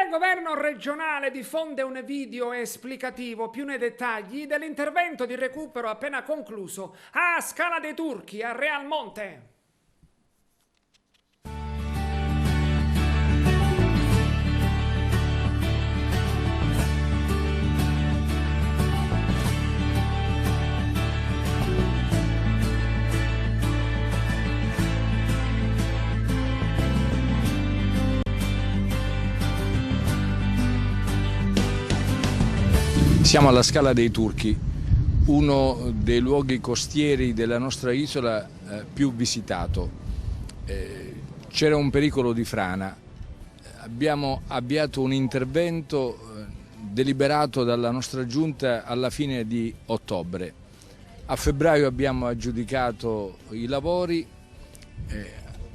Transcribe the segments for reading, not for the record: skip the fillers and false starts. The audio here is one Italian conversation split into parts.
Il governo regionale diffonde un video esplicativo più nei dettagli dell'intervento di recupero appena concluso a Scala dei Turchi, a Realmonte. Siamo alla Scala dei Turchi, uno dei luoghi costieri della nostra isola più visitato. C'era un pericolo di frana. Abbiamo avviato un intervento deliberato dalla nostra giunta alla fine di ottobre. A febbraio abbiamo aggiudicato i lavori,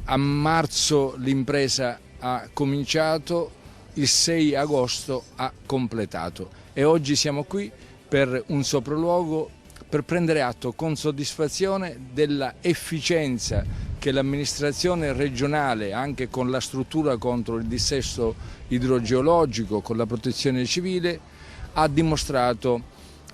a marzo l'impresa ha cominciato, il 6 agosto ha completato. E oggi siamo qui per un sopralluogo per prendere atto con soddisfazione della efficienza che l'amministrazione regionale, anche con la struttura contro il dissesto idrogeologico, con la protezione civile, ha dimostrato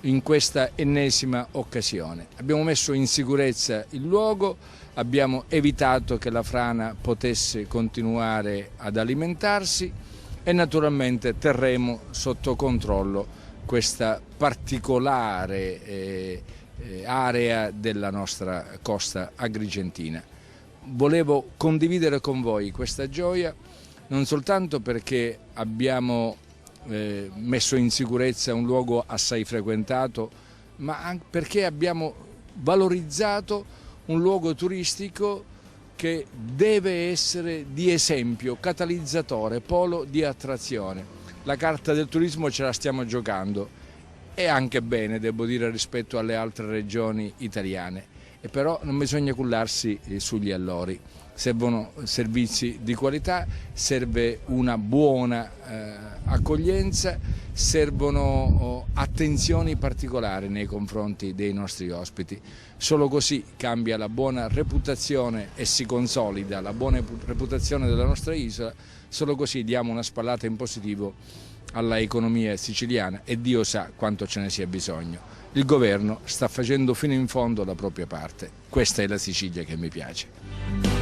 in questa ennesima occasione. Abbiamo messo in sicurezza il luogo, abbiamo evitato che la frana potesse continuare ad alimentarsi e naturalmente terremo sotto controllo questa particolare area della nostra costa agrigentina. Volevo condividere con voi questa gioia non soltanto perché abbiamo messo in sicurezza un luogo assai frequentato, ma anche perché abbiamo valorizzato un luogo turistico che deve essere di esempio, catalizzatore, polo di attrazione. La carta del turismo ce la stiamo giocando e anche bene, devo dire, rispetto alle altre regioni italiane. E però non bisogna cullarsi sugli allori. Servono servizi di qualità, serve una buona accoglienza, servono attenzioni particolari nei confronti dei nostri ospiti. Solo così cambia la buona reputazione e si consolida la buona reputazione della nostra isola, solo così diamo una spallata in positivo alla economia siciliana e Dio sa quanto ce ne sia bisogno. Il governo sta facendo fino in fondo la propria parte. Questa è la Sicilia che mi piace.